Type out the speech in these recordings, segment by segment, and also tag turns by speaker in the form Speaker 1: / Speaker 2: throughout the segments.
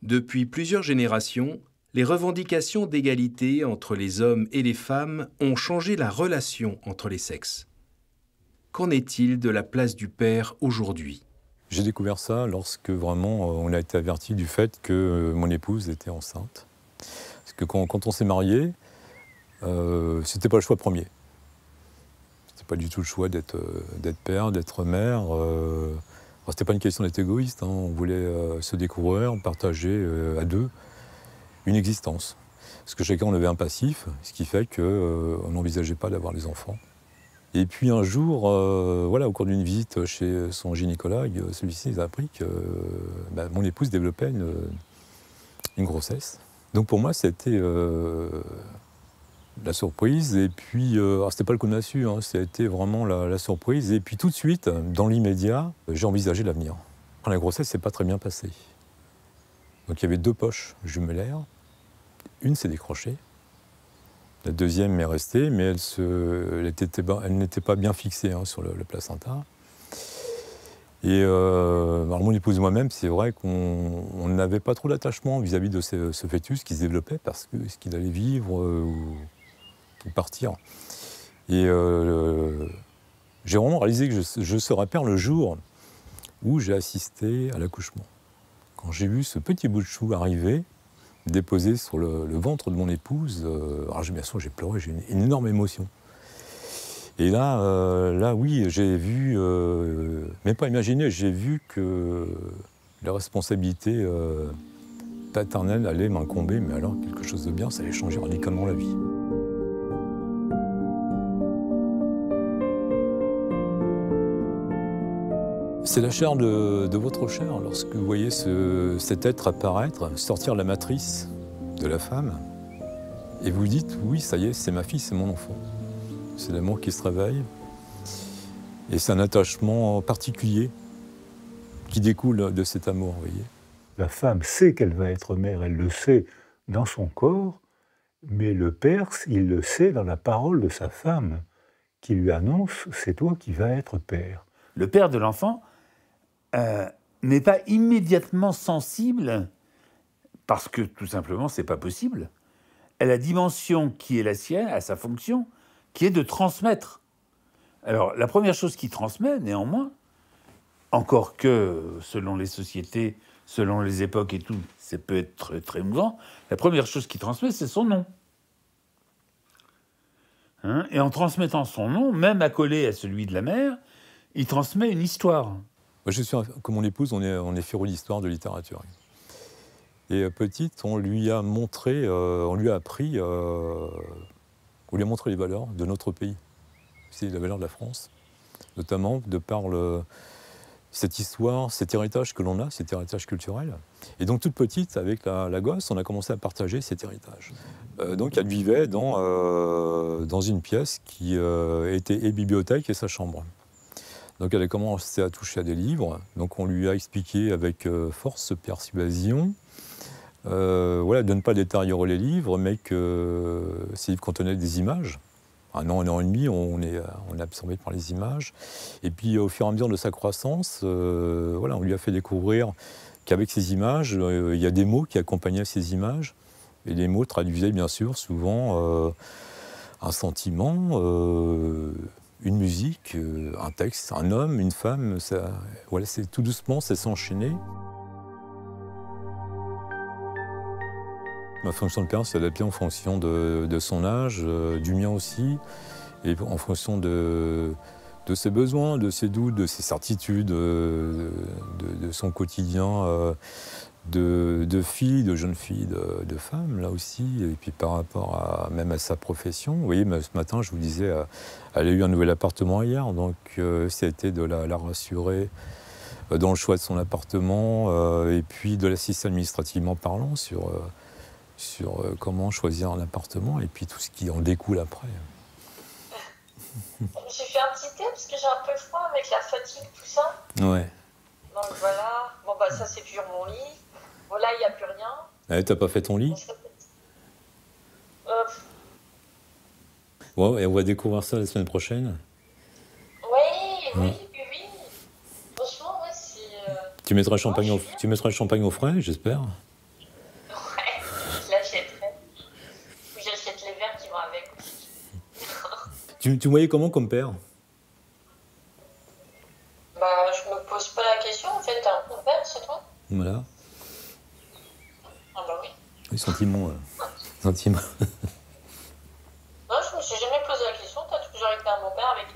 Speaker 1: Depuis plusieurs générations, les revendications d'égalité entre les hommes et les femmes ont changé la relation entre les sexes. Qu'en est-il de la place du père aujourd'hui ?
Speaker 2: J'ai découvert ça lorsque vraiment on a été averti du fait que mon épouse était enceinte. Parce que quand on s'est mariés, c'était pas le choix premier. C'était pas du tout le choix d'être père, d'être mère. C'était pas une question d'être égoïste, hein. On voulait se découvrir, partager à deux une existence. Parce que chacun on avait un passif, ce qui fait qu'on n'envisageait pas d'avoir les enfants. Et puis un jour, au cours d'une visite chez son gynécologue, celui-ci nous a appris que mon épouse développait une grossesse. Donc pour moi, c'était la surprise. Et puis, c'était pas le coup de massue, hein, c'était vraiment la surprise. Et puis tout de suite, dans l'immédiat, j'ai envisagé l'avenir. La grossesse s'est pas très bien passée. Donc il y avait 2 poches jumellaires. Une s'est décrochée. La deuxième est restée, mais elle n'était pas bien fixée, hein, sur le placenta. Et alors mon épouse et moi-même, c'est vrai qu'on n'avait pas trop d'attachement vis-à-vis de ce fœtus qui se développait, parce que ce qu'il allait vivre ou partir. Et j'ai vraiment réalisé que je serais père le jour où j'ai assisté à l'accouchement. Quand j'ai vu ce petit bout de chou arriver, déposé sur le ventre de mon épouse, alors bien sûr j'ai pleuré, j'ai eu une énorme émotion. Et là oui, j'ai vu, même pas imaginé, j'ai vu que la responsabilité paternelle allait m'incomber, mais alors quelque chose de bien, ça allait changer radicalement la vie. C'est la chair de votre chair, lorsque vous voyez cet être apparaître, sortir de la matrice de la femme, et vous dites, oui, ça y est, c'est ma fille, c'est mon enfant. C'est l'amour qui se réveille, et c'est un attachement particulier qui découle de cet amour, vous voyez.
Speaker 3: La femme sait qu'elle va être mère, elle le sait dans son corps, mais le père, il le sait dans la parole de sa femme, qui lui annonce, c'est toi qui vas être père.
Speaker 4: Le père de l'enfant n'est pas immédiatement sensible, parce que tout simplement, c'est pas possible, à la dimension qui est la sienne, à sa fonction, qui est de transmettre. Alors, la première chose qu'il transmet, néanmoins, encore que selon les sociétés, selon les époques et tout, ça peut être très, très mouvant, la première chose qu'il transmet, c'est son nom. Hein, et en transmettant son nom, même accolé à celui de la mère, il transmet une histoire.
Speaker 2: Moi, comme mon épouse, on est férus d'histoire, de littérature. Et petite, on lui a montré, on lui a appris, on lui a montré les valeurs de notre pays. C'est la valeur de la France, notamment de par cette histoire, cet héritage que l'on a, cet héritage culturel. Et donc toute petite, avec la gosse, on a commencé à partager cet héritage. Donc elle vivait dans une pièce qui était et bibliothèque et sa chambre. Donc elle a commencé à toucher à des livres, donc on lui a expliqué avec force persuasion de ne pas détériorer les livres, mais que ces livres contenaient des images. Un an et demi, on est absorbé par les images. Et puis au fur et à mesure de sa croissance, on lui a fait découvrir qu'avec ces images, il y a des mots qui accompagnaient ces images. Et les mots traduisaient bien sûr souvent un sentiment, une musique, un texte, un homme, une femme. C'est tout doucement, ça s'est enchaîné. Ma fonction de père s'est adaptée en fonction de son âge, du mien aussi, et en fonction de ses besoins, de ses doutes, de ses certitudes, de son quotidien de fille, de jeune fille, de femme, là aussi, et puis par rapport même à sa profession. Vous voyez, ce matin, je vous disais, elle a eu un nouvel appartement hier, donc ça a été de la rassurer dans le choix de son appartement, et puis de l'assister administrativement parlant sur comment choisir un appartement, et puis tout ce qui en découle après.
Speaker 5: J'ai fait un petit thé parce que j'ai un peu froid avec la fatigue, tout ça.
Speaker 2: Ouais.
Speaker 5: Donc voilà. Bon, ça, c'est sur mon lit. Voilà, il n'y a plus rien.
Speaker 2: Ah, t'as pas fait ton lit? Ouais, et on va découvrir ça la semaine prochaine.
Speaker 5: Oui. Franchement, ouais, c'est...
Speaker 2: Tu mettras le champagne au frais, j'espère. Tu me voyais comment comme père?
Speaker 5: Bah, je me pose pas la question, en fait, t'as un père, c'est toi?
Speaker 2: Voilà.
Speaker 5: Ah bah oui.
Speaker 2: Les sentiments. Sentiments.
Speaker 5: Non, je me suis jamais posé la question, t'as toujours été un bon père avec...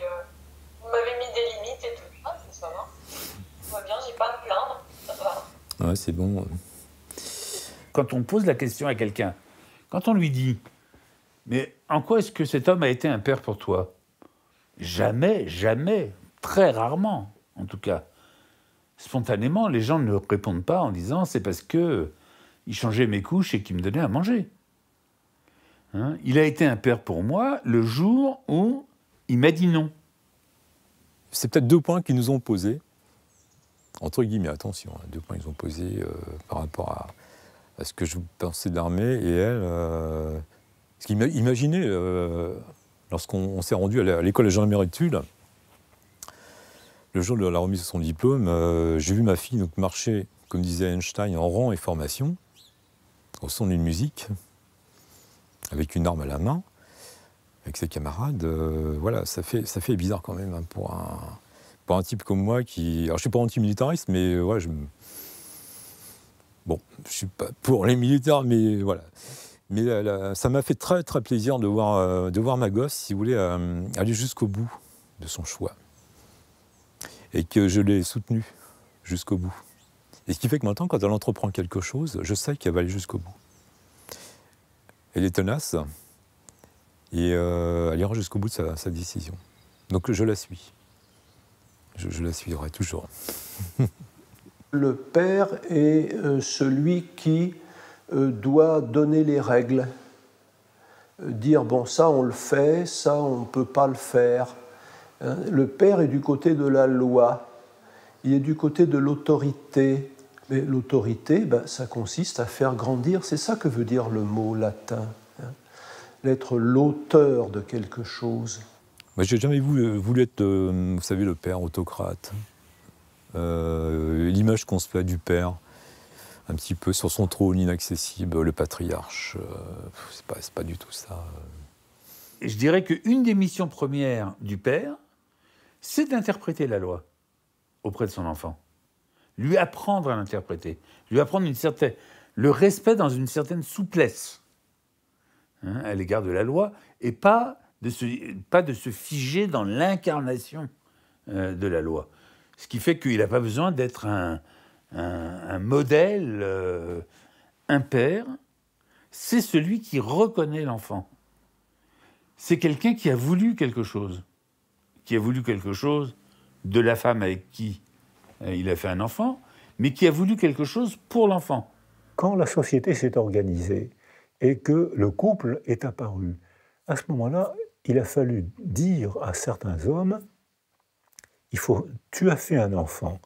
Speaker 5: Vous m'avez mis des limites et tout. Ah, ça va. Tout va bien, j'ai pas à me plaindre, ça va.
Speaker 2: Ouais, c'est bon.
Speaker 4: Quand on pose la question à quelqu'un, quand on lui dit « Mais en quoi est-ce que cet homme a été un père pour toi ?» Jamais, jamais, très rarement, en tout cas. Spontanément, les gens ne répondent pas en disant « C'est parce que il changeait mes couches et qu'il me donnait à manger. » Hein, il a été un père pour moi le jour où il m'a dit non.
Speaker 2: C'est peut-être 2 points qu'ils nous ont posés, entre guillemets, attention, 2 points qu'ils ont posés par rapport à ce que je pensais d'Armée et elle. Parce qu'imaginez, lorsqu'on s'est rendu à l'école de gendarmerie de Tulle, le jour de la remise de son diplôme, j'ai vu ma fille donc, marcher, comme disait Einstein, en rang et formation, au son d'une musique, avec une arme à la main, avec ses camarades. Voilà, ça fait bizarre quand même hein, pour un type comme moi qui... Alors je suis pas anti-militariste, mais ouais, bon, je suis pas pour les militaires, mais voilà. Mais ça m'a fait très très plaisir de voir ma gosse, si vous voulez, aller jusqu'au bout de son choix. Et que je l'ai soutenue jusqu'au bout. Et ce qui fait que maintenant, quand elle entreprend quelque chose, je sais qu'elle va aller jusqu'au bout. Elle est tenace et elle ira jusqu'au bout de sa décision. Donc je la suis. Je la suivrai toujours.
Speaker 6: Le père est celui qui doit donner les règles. Dire, bon, ça on le fait, ça on ne peut pas le faire. Hein, le père est du côté de la loi, il est du côté de l'autorité. Mais l'autorité, ben, ça consiste à faire grandir, c'est ça que veut dire le mot latin. Hein, l'être l'auteur de quelque chose.
Speaker 2: Moi, j'ai jamais voulu être, vous savez, le père autocrate. L'image qu'on se fait du père, un petit peu sur son trône inaccessible, le patriarche, c'est pas du tout ça.
Speaker 4: Et je dirais qu'une des missions premières du père, c'est d'interpréter la loi auprès de son enfant. Lui apprendre à l'interpréter, lui apprendre le respect dans une certaine souplesse hein, à l'égard de la loi, et pas de se figer dans l'incarnation de la loi. Ce qui fait qu'il n'a pas besoin d'être un modèle, un père. C'est celui qui reconnaît l'enfant. C'est quelqu'un qui a voulu quelque chose. Qui a voulu quelque chose de la femme avec qui il a fait un enfant, mais qui a voulu quelque chose pour l'enfant.
Speaker 3: Quand la société s'est organisée et que le couple est apparu, à ce moment-là, il a fallu dire à certains hommes, tu as fait un enfant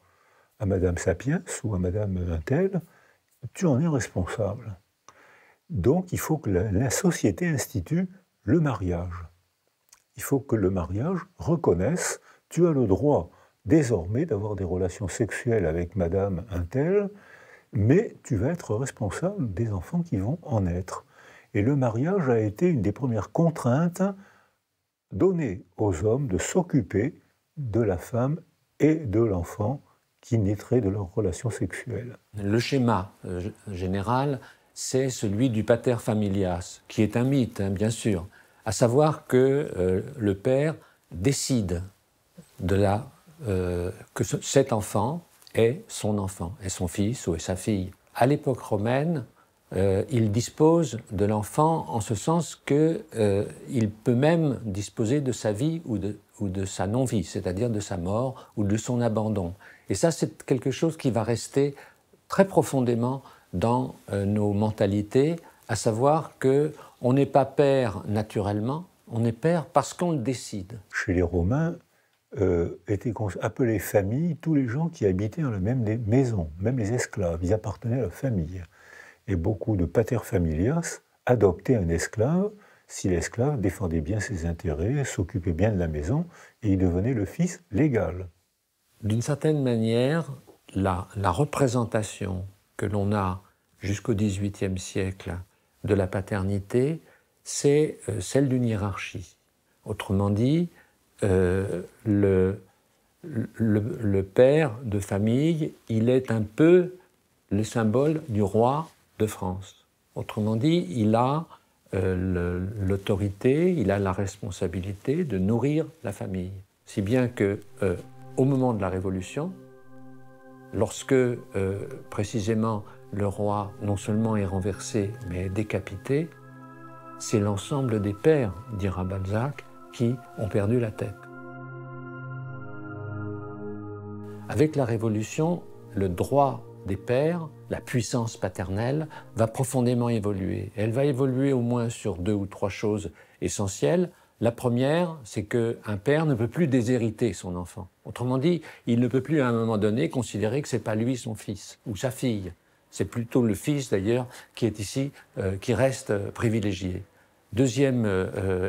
Speaker 3: à Madame Sapiens ou à Madame Untel, tu en es responsable. Donc il faut que la société institue le mariage. Il faut que le mariage reconnaisse, tu as le droit désormais d'avoir des relations sexuelles avec Madame Untel, mais tu vas être responsable des enfants qui vont en naître. Et le mariage a été une des premières contraintes données aux hommes de s'occuper de la femme et de l'enfant qui naîtrait de leur relation sexuelle.
Speaker 7: Le schéma général, c'est celui du pater familias, qui est un mythe, hein, bien sûr, à savoir que le père décide que cet enfant est son enfant, est son fils ou est sa fille. À l'époque romaine, il dispose de l'enfant en ce sens qu'il peut même disposer de sa vie ou de sa non-vie, c'est-à-dire de sa mort ou de son abandon. Et ça, c'est quelque chose qui va rester très profondément dans nos mentalités, à savoir qu'on n'est pas père naturellement, on est père parce qu'on le décide.
Speaker 3: Chez les Romains, étaient appelés famille tous les gens qui habitaient dans la même maison, même les esclaves, ils appartenaient à la famille. Et beaucoup de pater familias adoptaient un esclave si l'esclave défendait bien ses intérêts, s'occupait bien de la maison, et il devenait le fils légal.
Speaker 7: D'une certaine manière, la représentation que l'on a jusqu'au XVIIIe siècle de la paternité, c'est celle d'une hiérarchie. Autrement dit, le père de famille, il est un peu le symbole du roi de France. Autrement dit, il a l'autorité, il a la responsabilité de nourrir la famille. Si bien que, au moment de la Révolution, lorsque précisément le roi non seulement est renversé, mais est décapité, c'est l'ensemble des pères, dira Balzac, qui ont perdu la tête. Avec la Révolution, le droit des pères, la puissance paternelle, va profondément évoluer. Elle va évoluer au moins sur 2 ou 3 choses essentielles. La première, c'est qu'un père ne peut plus déshériter son enfant. Autrement dit, il ne peut plus à un moment donné considérer que ce n'est pas lui son fils ou sa fille. C'est plutôt le fils d'ailleurs qui est ici, qui reste privilégié. Deuxième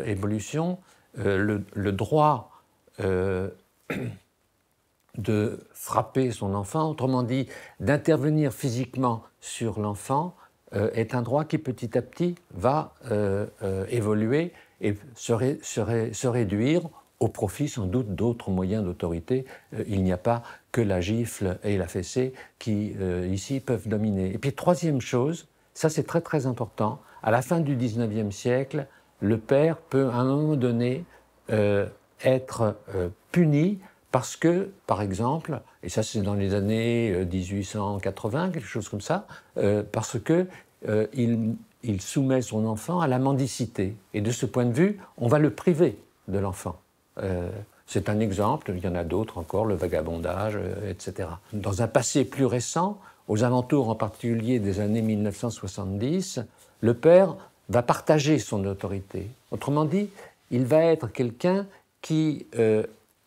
Speaker 7: évolution, le droit de frapper son enfant, autrement dit d'intervenir physiquement sur l'enfant, est un droit qui petit à petit va évoluer et se réduire au profit sans doute d'autres moyens d'autorité. Il n'y a pas que la gifle et la fessée qui ici peuvent dominer. Et puis troisième chose, ça c'est très très important, à la fin du XIXe siècle, le père peut à un moment donné être puni parce que, par exemple, et ça c'est dans les années 1880, quelque chose comme ça, parce que il soumet son enfant à la mendicité. Et de ce point de vue, on va le priver de l'enfant. C'est un exemple, il y en a d'autres encore, le vagabondage, etc. Dans un passé plus récent, aux alentours en particulier des années 1970, le père va partager son autorité. Autrement dit, il va être quelqu'un qui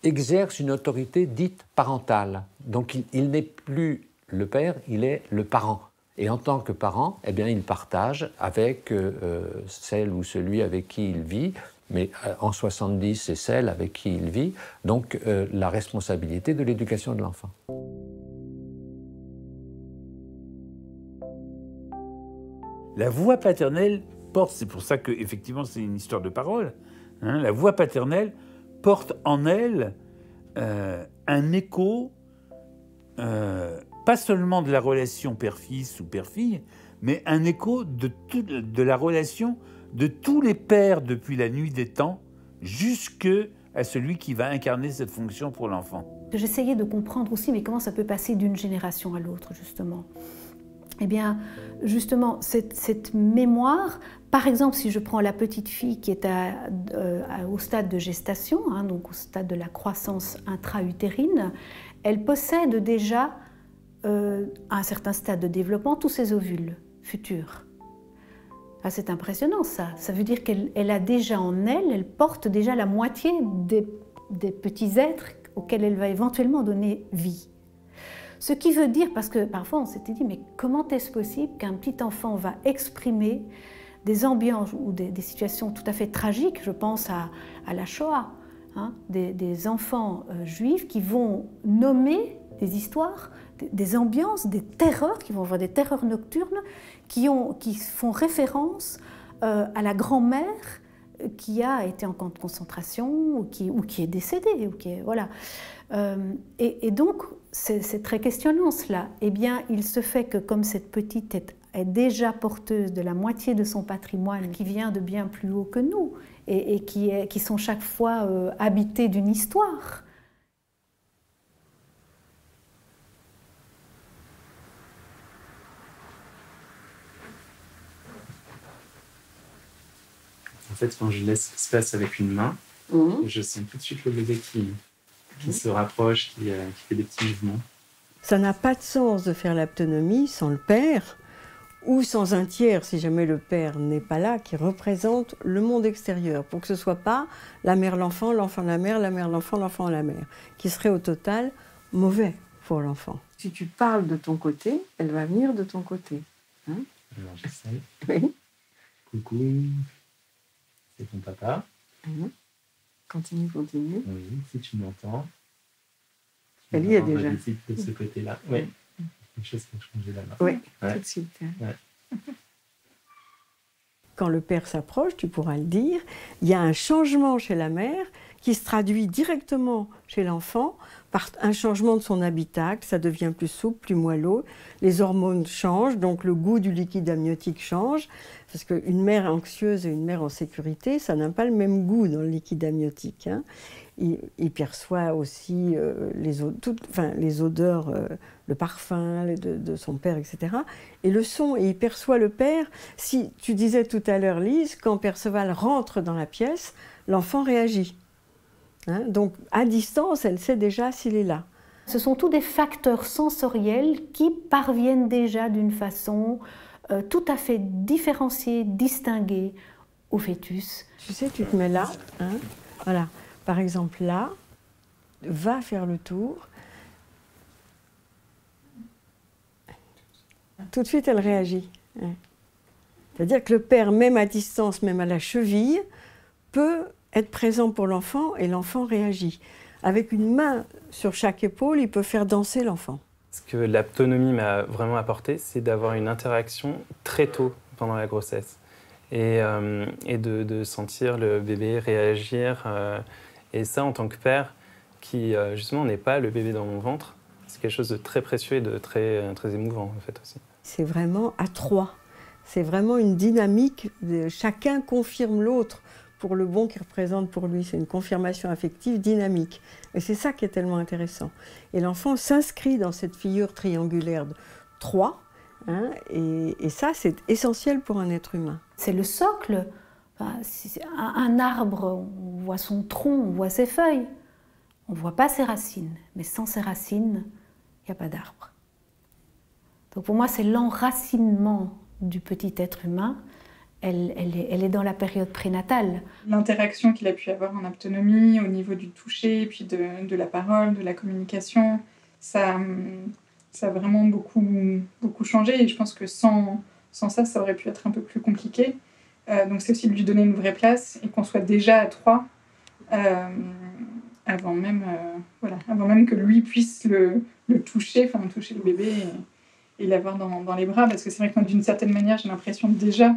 Speaker 7: exerce une autorité dite parentale. Donc il n'est plus le père, il est le parent. Et en tant que parent, eh bien, il partage avec celle ou celui avec qui il vit, mais en 70, c'est celle avec qui il vit, donc la responsabilité de l'éducation de l'enfant.
Speaker 4: La voix paternelle porte, c'est pour ça qu'effectivement c'est une histoire de parole, hein, la voix paternelle porte en elle un écho, pas seulement de la relation père-fils ou père-fille, mais un écho de la relation de tous les pères depuis la nuit des temps, jusqu'à celui qui va incarner cette fonction pour l'enfant.
Speaker 8: J'essayais de comprendre aussi, mais comment ça peut passer d'une génération à l'autre, justement. Eh bien, justement, cette mémoire, par exemple, si je prends la petite fille qui est au stade de gestation, hein, donc au stade de la croissance intra-utérine, elle possède déjà, à un certain stade de développement, tous ses ovules futurs. Ah, c'est impressionnant, ça. Ça veut dire qu'elle a déjà en elle, elle porte déjà la moitié des petits êtres auxquels elle va éventuellement donner vie. Ce qui veut dire, parce que parfois on s'était dit, mais comment est-ce possible qu'un petit enfant va exprimer des ambiances ou des situations tout à fait tragiques, je pense à la Shoah, hein, des enfants juifs qui vont nommer des histoires, des ambiances, des terreurs, qui vont avoir des terreurs nocturnes, qui font référence à la grand-mère qui a été en camp de concentration ou qui est décédée. Voilà. Et donc, c'est très questionnant cela. Eh bien, il se fait que comme cette petite est déjà porteuse de la moitié de son patrimoine qui vient de bien plus haut que nous et qui sont chaque fois habitées d'une histoire.
Speaker 9: En fait, quand je laisse espace avec une main, je sens tout de suite le bébé qui se rapproche, qui fait des petits mouvements.
Speaker 10: Ça n'a pas de sens de faire l'aptonomie sans le père ou sans un tiers, si jamais le père n'est pas là, qui représente le monde extérieur, pour que ce ne soit pas la mère, l'enfant la mère, l'enfant la mère, qui serait au total mauvais pour l'enfant. Si tu parles de ton côté, elle va venir de ton côté. Hein?
Speaker 9: Alors j'essaye.
Speaker 10: Oui.
Speaker 9: Coucou, c'est ton papa.
Speaker 10: Continue.
Speaker 9: Oui, si tu m'entends.
Speaker 10: Elle y est déjà.
Speaker 9: De ce côté-là. Oui. Quelque chose qui a changé là-bas.
Speaker 10: Oui, tout de suite.
Speaker 9: Ouais.
Speaker 10: quand le père s'approche, tu pourras le dire, il y a un changement chez la mère qui se traduit directement chez l'enfant par un changement de son habitacle, ça devient plus souple, plus moelleux, les hormones changent, donc le goût du liquide amniotique change, parce qu'une mère anxieuse et une mère en sécurité, ça n'a pas le même goût dans le liquide amniotique. Hein. Il perçoit aussi les odeurs, le parfum de son père, etc. Et le son, et il perçoit le père. Si tu disais tout à l'heure, Lise, quand Perceval rentre dans la pièce, l'enfant réagit. Hein, donc, à distance, elle sait déjà s'il est là.
Speaker 8: Ce sont tous des facteurs sensoriels qui parviennent déjà d'une façon tout à fait différenciée, distinguée au fœtus.
Speaker 10: Tu sais, tu te mets là, hein, voilà. Par exemple, là, va faire le tour. Tout de suite, elle réagit. Hein. C'est-à-dire que le père, même à distance, même à la cheville, peut être présent pour l'enfant et l'enfant réagit. Avec une main sur chaque épaule, il peut faire danser l'enfant.
Speaker 9: Ce que l'aptonomie m'a vraiment apporté, c'est d'avoir une interaction très tôt pendant la grossesse et de sentir le bébé réagir. Et ça, en tant que père, qui justement n'est pas le bébé dans mon ventre, c'est quelque chose de très précieux et de très émouvant en fait aussi.
Speaker 10: C'est vraiment à trois. C'est vraiment une dynamique. Chacun confirme l'autre pour le bon qu'il représente pour lui. C'est une confirmation affective dynamique. Et c'est ça qui est tellement intéressant. Et l'enfant s'inscrit dans cette figure triangulaire de 3. Hein, et ça, c'est essentiel pour un être humain.
Speaker 8: C'est le socle. Enfin, un arbre, on voit son tronc, on voit ses feuilles. On ne voit pas ses racines. Mais sans ses racines, il n'y a pas d'arbre. Donc pour moi, c'est l'enracinement du petit être humain. Elle est dans la période prénatale.
Speaker 11: L'interaction qu'il a pu avoir en aptonomie, au niveau du toucher, puis de la parole, de la communication, ça a vraiment beaucoup changé. Et je pense que sans ça, ça aurait pu être un peu plus compliqué. Donc c'est aussi de lui donner une vraie place et qu'on soit déjà à 3 avant même que lui puisse le toucher, enfin toucher le bébé et l'avoir dans les bras. Parce que c'est vrai que d'une certaine manière, j'ai l'impression déjà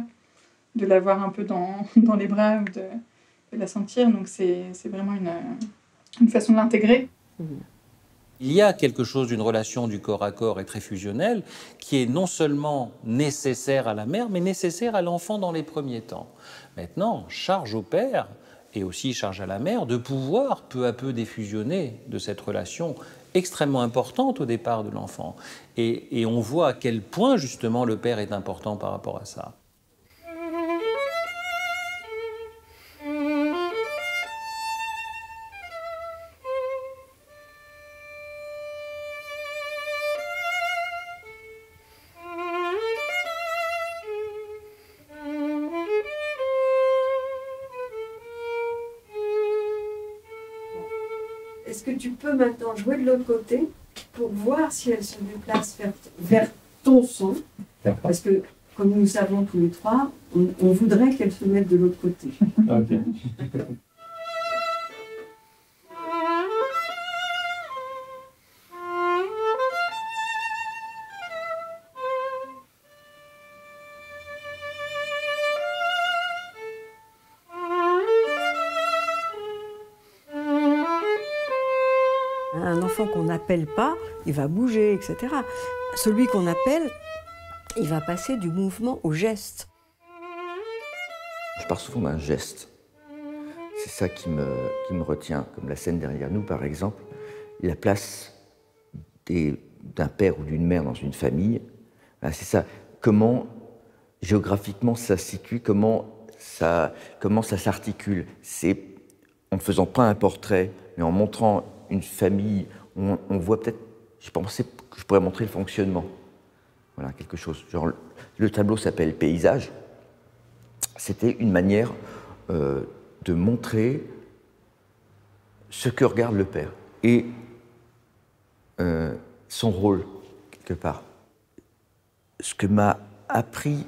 Speaker 11: de l'avoir un peu dans les bras ou de la sentir. Donc c'est vraiment une façon de l'intégrer.
Speaker 12: Il y a quelque chose d'une relation du corps à corps et très fusionnelle qui est non seulement nécessaire à la mère, mais nécessaire à l'enfant dans les premiers temps. Maintenant, charge au père et aussi charge à la mère de pouvoir peu à peu défusionner de cette relation extrêmement importante au départ de l'enfant. Et on voit à quel point justement le père est important par rapport à ça.
Speaker 10: Est-ce que tu peux maintenant jouer de l'autre côté pour voir si elle se déplace vers ton son? Parce que, comme nous savons tous les trois, on voudrait qu'elle se mette de l'autre côté.
Speaker 9: Okay.
Speaker 10: Un enfant qu'on n'appelle pas, il va bouger, etc. Celui qu'on appelle, il va passer du mouvement au geste.
Speaker 13: Je parle souvent d'un geste. C'est ça qui me retient, comme la scène derrière nous, par exemple. La place d'un père ou d'une mère dans une famille, ben c'est ça. Comment, géographiquement, ça se situe, comment ça s'articule. C'est en ne faisant pas un portrait, mais en montrant une famille, on voit peut-être, je pensais que je pourrais montrer le fonctionnement. Voilà, quelque chose. Genre, le tableau s'appelle Paysage. C'était une manière de montrer ce que regarde le père et son rôle, quelque part. Ce que m'a appris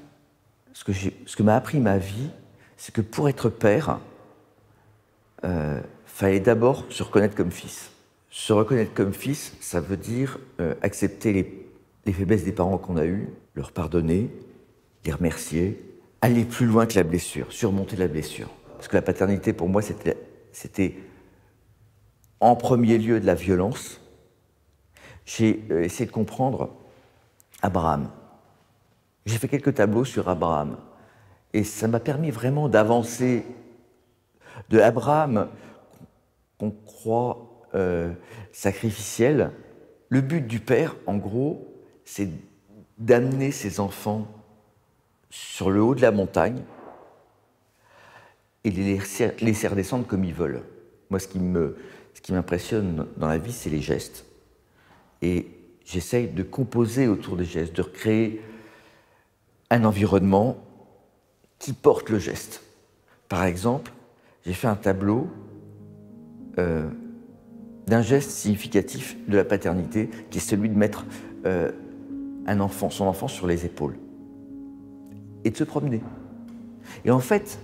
Speaker 13: ma vie, c'est que pour être père, fallait d'abord se reconnaître comme fils. Se reconnaître comme fils, ça veut dire accepter les faiblesses des parents qu'on a eues, leur pardonner, les remercier, aller plus loin que la blessure, surmonter la blessure. Parce que la paternité, pour moi, c'était en premier lieu de la violence. J'ai essayé de comprendre Abraham. J'ai fait quelques tableaux sur Abraham. Et ça m'a permis vraiment d'avancer de Abraham, qu'on croit sacrificiel. Le but du père, en gros, c'est d'amener ses enfants sur le haut de la montagne et les laisser redescendre comme ils veulent. Moi, ce qui m'impressionne dans la vie, c'est les gestes. Et j'essaye de composer autour des gestes, de recréer un environnement qui porte le geste. Par exemple, j'ai fait un tableau d'un geste significatif de la paternité, qui est celui de mettre son enfant sur les épaules et de se promener. Et en fait,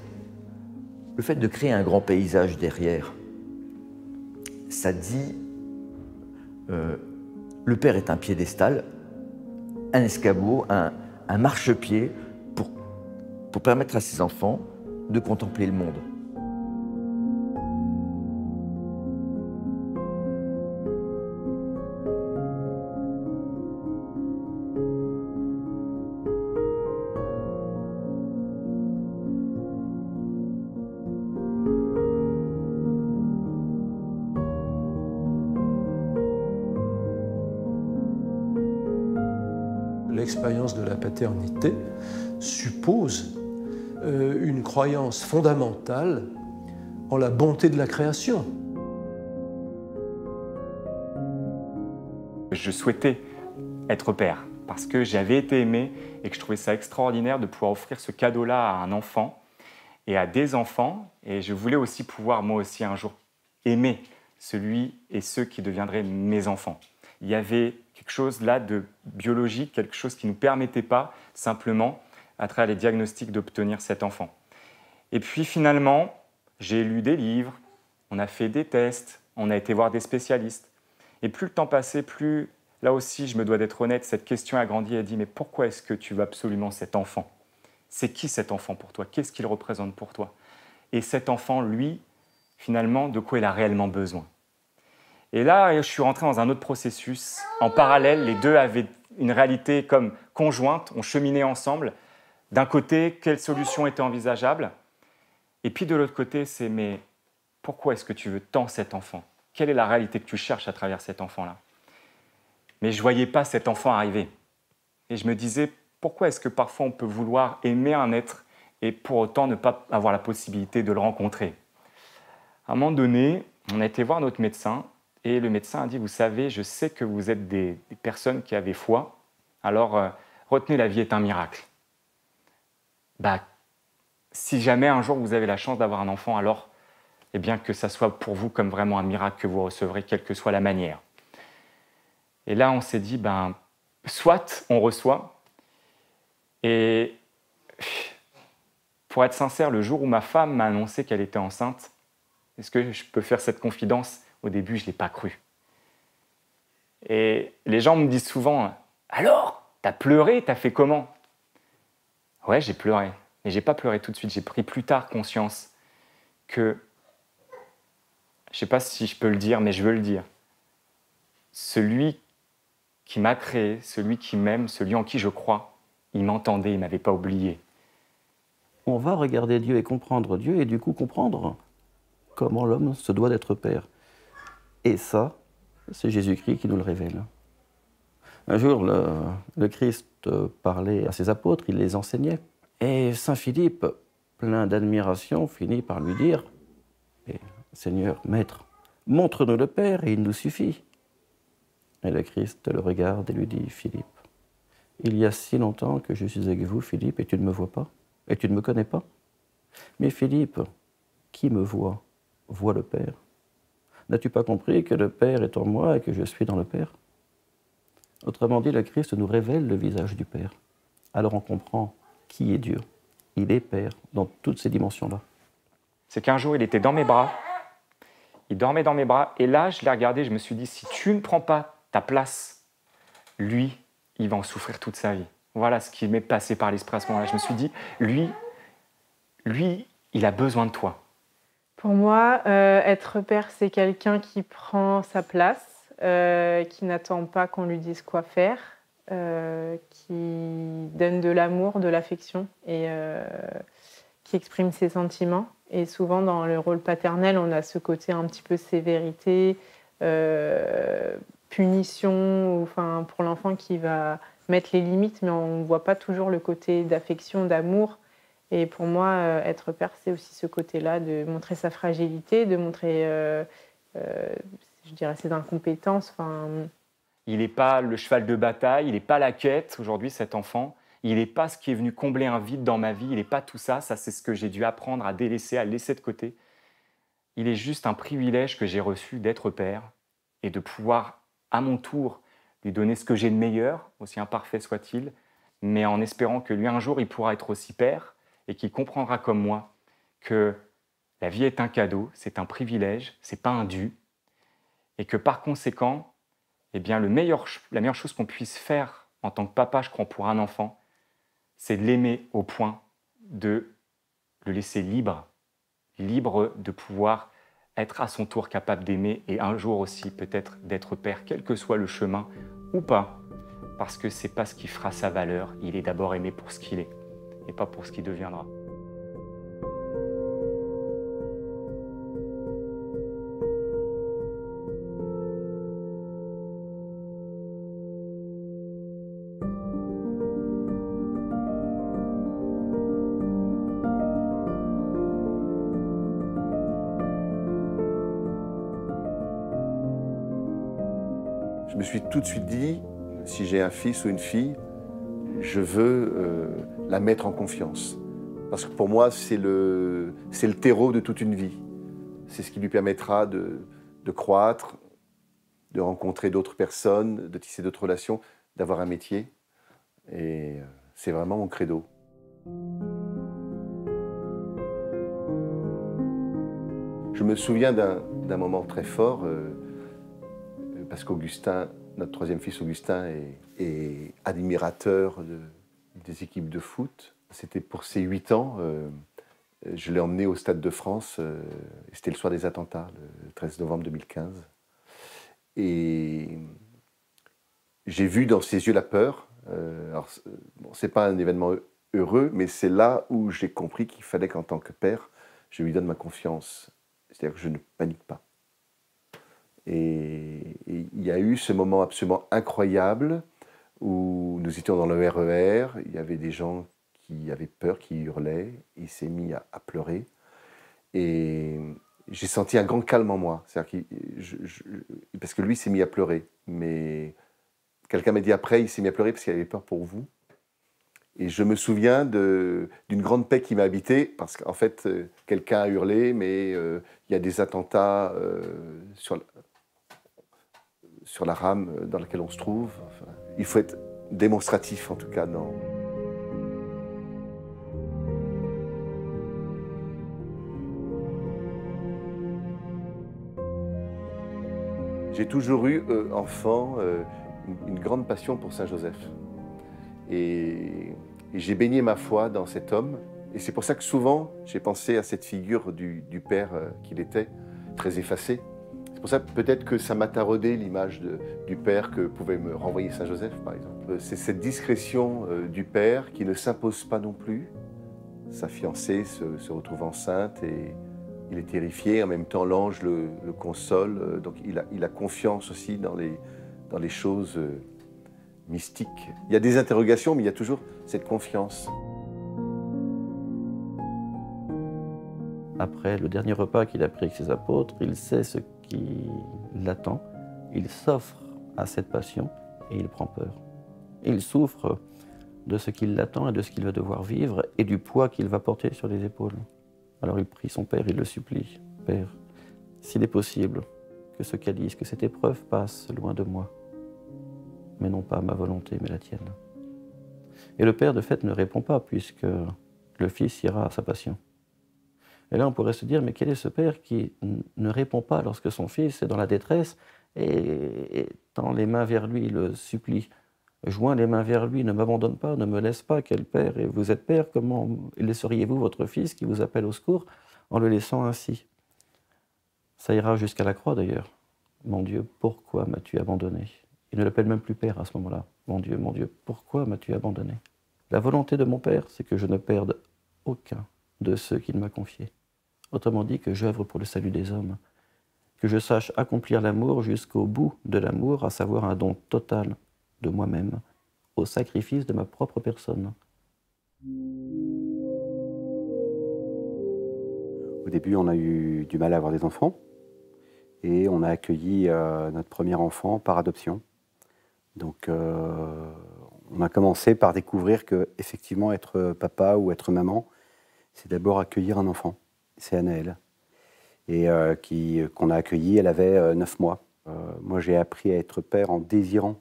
Speaker 13: le fait de créer un grand paysage derrière, ça dit le père est un piédestal, un escabeau, un marchepied pour permettre à ses enfants de contempler le monde.
Speaker 6: L'expérience de la paternité suppose une croyance fondamentale en la bonté de la création.
Speaker 14: Je souhaitais être père parce que j'avais été aimé et que je trouvais ça extraordinaire de pouvoir offrir ce cadeau-là à un enfant et à des enfants. Et je voulais aussi pouvoir, moi aussi, un jour aimer celui et ceux qui deviendraient mes enfants. Il y avait quelque chose là de biologique, quelque chose qui ne nous permettait pas simplement, à travers les diagnostics, d'obtenir cet enfant. Et puis finalement, j'ai lu des livres, on a fait des tests, on a été voir des spécialistes. Et plus le temps passait, plus, là aussi, je me dois d'être honnête, cette question a grandi et a dit « Mais pourquoi est-ce que tu veux absolument cet enfant? C'est qui cet enfant pour toi? Qu'est-ce qu'il représente pour toi? Et cet enfant, lui, finalement, de quoi il a réellement besoin ?» Et là, je suis rentré dans un autre processus. En parallèle, les deux avaient une réalité comme conjointe, on cheminait ensemble. D'un côté, quelle solution était envisageable? Et puis de l'autre côté, c'est mais pourquoi est-ce que tu veux tant cet enfant? Quelle est la réalité que tu cherches à travers cet enfant-là? Mais je ne voyais pas cet enfant arriver. Et je me disais, pourquoi est-ce que parfois on peut vouloir aimer un être et pour autant ne pas avoir la possibilité de le rencontrer? À un moment donné, on a été voir notre médecin. Et le médecin a dit, vous savez, je sais que vous êtes des personnes qui avaient foi, alors retenez, la vie est un miracle. Si jamais un jour vous avez la chance d'avoir un enfant, alors eh bien, que ça soit pour vous comme vraiment un miracle que vous recevrez, quelle que soit la manière. Et là, on s'est dit, soit on reçoit, et pour être sincère, le jour où ma femme m'a annoncé qu'elle était enceinte, est-ce que je peux faire cette confidence? Au début, je ne l'ai pas cru. Et les gens me disent souvent, alors, t'as pleuré, t'as fait comment? Ouais, j'ai pleuré. Mais je n'ai pas pleuré tout de suite. J'ai pris plus tard conscience que, je ne sais pas si je peux le dire, mais je veux le dire. Celui qui m'a créé, celui qui m'aime, celui en qui je crois, il m'entendait, il ne m'avait pas oublié.
Speaker 15: On va regarder Dieu et comprendre Dieu, et du coup comprendre comment l'homme se doit d'être père. Et ça, c'est Jésus-Christ qui nous le révèle. Un jour, le Christ parlait à ses apôtres, il les enseignait. Et Saint Philippe, plein d'admiration, finit par lui dire « Seigneur, Maître, montre-nous le Père et il nous suffit. » Et le Christ le regarde et lui dit « Philippe, il y a si longtemps que je suis avec vous, Philippe, et tu ne me vois pas, et tu ne me connais pas. Mais Philippe, qui me voit, voit le Père. N'as-tu pas compris que le Père est en moi et que je suis dans le Père? » Autrement dit, le Christ nous révèle le visage du Père. Alors on comprend qui est Dieu. Il est Père dans toutes ces dimensions-là.
Speaker 14: C'est qu'un jour, il était dans mes bras, il dormait dans mes bras, et là, je l'ai regardé, je me suis dit, si tu ne prends pas ta place, lui, il va en souffrir toute sa vie. Voilà ce qui m'est passé par l'esprit à ce moment-là. Je me suis dit, lui, lui, il a besoin de toi.
Speaker 16: Pour moi, être père, c'est quelqu'un qui prend sa place, qui n'attend pas qu'on lui dise quoi faire, qui donne de l'amour, de l'affection et qui exprime ses sentiments. Et souvent, dans le rôle paternel, on a ce côté un petit peu sévérité, punition, enfin, pour l'enfant qui va mettre les limites, mais on ne voit pas toujours le côté d'affection, d'amour. Et pour moi, être père, c'est aussi ce côté-là, de montrer sa fragilité, de montrer, je dirais, ses incompétences. Enfin...
Speaker 14: Il n'est pas le cheval de bataille, il n'est pas la quête, aujourd'hui, cet enfant. Il n'est pas ce qui est venu combler un vide dans ma vie, il n'est pas tout ça. Ça, c'est ce que j'ai dû apprendre à délaisser, à laisser de côté. Il est juste un privilège que j'ai reçu d'être père et de pouvoir, à mon tour, lui donner ce que j'ai de meilleur, aussi imparfait soit-il, mais en espérant que lui, un jour, il pourra être aussi père et qu'il comprendra comme moi que la vie est un cadeau, c'est un privilège, c'est pas un dû, et que par conséquent, eh bien, la meilleure chose qu'on puisse faire en tant que papa, je crois, pour un enfant, c'est de l'aimer au point de le laisser libre de pouvoir être à son tour capable d'aimer et un jour aussi peut-être d'être père, quel que soit le chemin ou pas, parce que c'est pas ce qui fera sa valeur, il est d'abord aimé pour ce qu'il est et pas pour ce qu'il deviendra.
Speaker 17: Je me suis tout de suite dit, si j'ai un fils ou une fille, je veux la mettre en confiance. Parce que pour moi, c'est le terreau de toute une vie. C'est ce qui lui permettra de croître, de rencontrer d'autres personnes, de tisser d'autres relations, d'avoir un métier. Et c'est vraiment mon credo. Je me souviens d'un moment très fort, parce qu'Augustin, notre troisième fils Augustin, est admirateur des équipes de foot. C'était pour ses 8 ans. Je l'ai emmené au Stade de France. C'était le soir des attentats, le 13 novembre 2015. Et j'ai vu dans ses yeux la peur. Alors, bon, c'est pas un événement heureux, mais c'est là où j'ai compris qu'il fallait qu'en tant que père, je lui donne ma confiance. C'est-à-dire que je ne panique pas. Et il y a eu ce moment absolument incroyable où nous étions dans le RER, il y avait des gens qui avaient peur, qui hurlaient, il s'est mis à pleurer. Et j'ai senti un grand calme en moi, parce que lui s'est mis à pleurer. Mais quelqu'un m'a dit après, il s'est mis à pleurer parce qu'il avait peur pour vous. Et je me souviens d'une grande paix qui m'a habité, parce qu'en fait, quelqu'un a hurlé, mais il y a des attentats sur la rame dans laquelle on se trouve. Enfin, il faut être démonstratif, en tout cas, dans... J'ai toujours eu, enfant, une grande passion pour Saint-Joseph. Et j'ai baigné ma foi dans cet homme. Et c'est pour ça que souvent, j'ai pensé à cette figure du père qu'il était, très effacé. C'est pour ça peut-être que ça m'a taraudé l'image du père que pouvait me renvoyer Saint-Joseph, par exemple. C'est cette discrétion du père qui ne s'impose pas non plus. Sa fiancée se retrouve enceinte et il est terrifié. En même temps, l'ange le console. Donc il a confiance aussi dans les choses mystiques. Il y a des interrogations, mais il y a toujours cette confiance.
Speaker 15: Après le dernier repas qu'il a pris avec ses apôtres, il sait ce qui l'attend. Il s'offre à cette passion et il prend peur. Il souffre de ce qui l'attend et de ce qu'il va devoir vivre et du poids qu'il va porter sur les épaules. Alors il prie son Père, il le supplie. « Père, s'il est possible que ce calice, que cette épreuve passe loin de moi, mais non pas ma volonté, mais la tienne. » Et le Père, de fait, ne répond pas, puisque le Fils ira à sa passion. Et là, on pourrait se dire, mais quel est ce Père qui ne répond pas lorsque son Fils est dans la détresse et tend les mains vers lui, le supplie joint les mains vers lui, ne m'abandonne pas, ne me laisse pas, quel père, et vous êtes père, comment laisseriez-vous votre fils qui vous appelle au secours en le laissant ainsi? Ça ira jusqu'à la croix d'ailleurs. Mon Dieu, pourquoi m'as-tu abandonné? Il ne l'appelle même plus père à ce moment-là. Mon Dieu, pourquoi m'as-tu abandonné? La volonté de mon Père, c'est que je ne perde aucun de ceux qu'il m'a confiés. Autrement dit, que j'œuvre pour le salut des hommes, que je sache accomplir l'amour jusqu'au bout de l'amour, à savoir un don total de moi-même, au sacrifice de ma propre personne.
Speaker 18: Au début, on a eu du mal à avoir des enfants, et on a accueilli notre premier enfant par adoption. Donc, on a commencé par découvrir que, effectivement, être papa ou être maman, c'est d'abord accueillir un enfant. C'est Anaëlle. Et qu'on a accueilli, elle avait 9 mois. Moi, j'ai appris à être père en désirant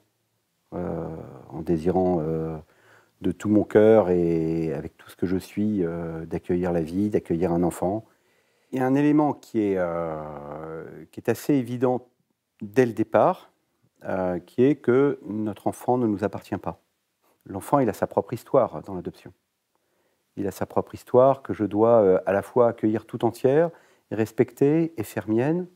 Speaker 18: de tout mon cœur et avec tout ce que je suis, d'accueillir la vie, d'accueillir un enfant. Il y a un élément qui est assez évident dès le départ, qui est que notre enfant ne nous appartient pas. L'enfant, il a sa propre histoire dans l'adoption. Il a sa propre histoire que je dois à la fois accueillir tout entière, respecter et faire mienne,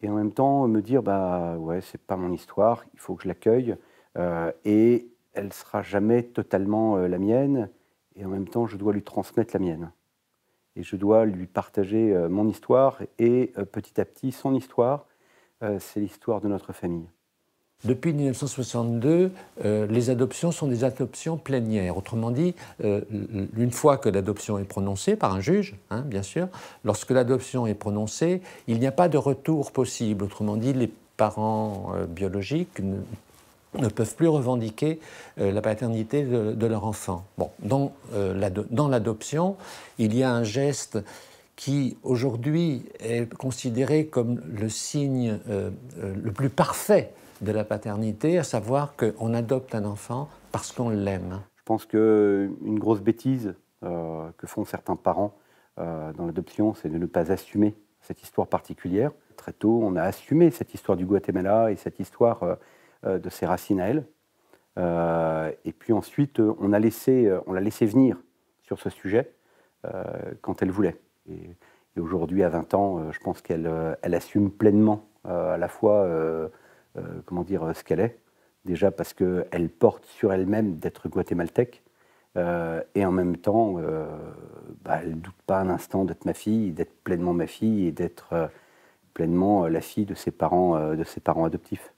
Speaker 18: et en même temps me dire, bah ouais, c'est pas mon histoire, il faut que je l'accueille, et elle sera jamais totalement la mienne, et en même temps, je dois lui transmettre la mienne. Et je dois lui partager mon histoire, et petit à petit, son histoire, c'est l'histoire de notre famille.
Speaker 7: Depuis 1962, les adoptions sont des adoptions plénières. Autrement dit, une fois que l'adoption est prononcée par un juge, hein, bien sûr, lorsque l'adoption est prononcée, il n'y a pas de retour possible. Autrement dit, les parents biologiques ne peuvent plus revendiquer la paternité de leur enfant. Bon, dans l'adoption, il y a un geste qui, aujourd'hui, est considéré comme le signe le plus parfait de la paternité, à savoir qu'on adopte un enfant parce qu'on l'aime.
Speaker 18: Je pense qu'une grosse bêtise que font certains parents dans l'adoption, c'est de ne pas assumer cette histoire particulière. Très tôt, on a assumé cette histoire du Guatemala et cette histoire de ses racines à elle. Et puis ensuite, on l'a laissé venir sur ce sujet quand elle voulait. Et aujourd'hui, à 20 ans, je pense qu'elle assume pleinement à la fois ce qu'elle est. Déjà parce qu'elle porte sur elle-même d'être guatémaltèque, et en même temps, elle ne doute pas un instant d'être ma fille, d'être pleinement ma fille et d'être pleinement la fille de ses parents adoptifs.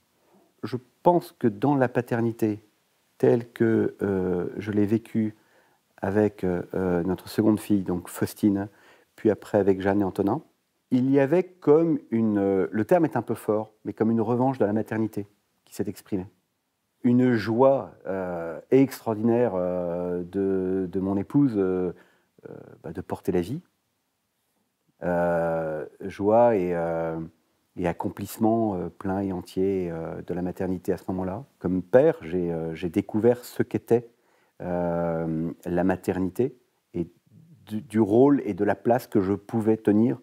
Speaker 18: Je pense que dans la paternité telle que je l'ai vécue avec notre seconde fille, donc Faustine, puis après avec Jeanne et Antonin, il y avait comme le terme est un peu fort, mais comme une revanche de la maternité qui s'est exprimée. Une joie extraordinaire de mon épouse de porter la vie. Joie et accomplissement plein et entier de la maternité à ce moment-là. Comme père, j'ai découvert ce qu'était la maternité et du rôle et de la place que je pouvais tenir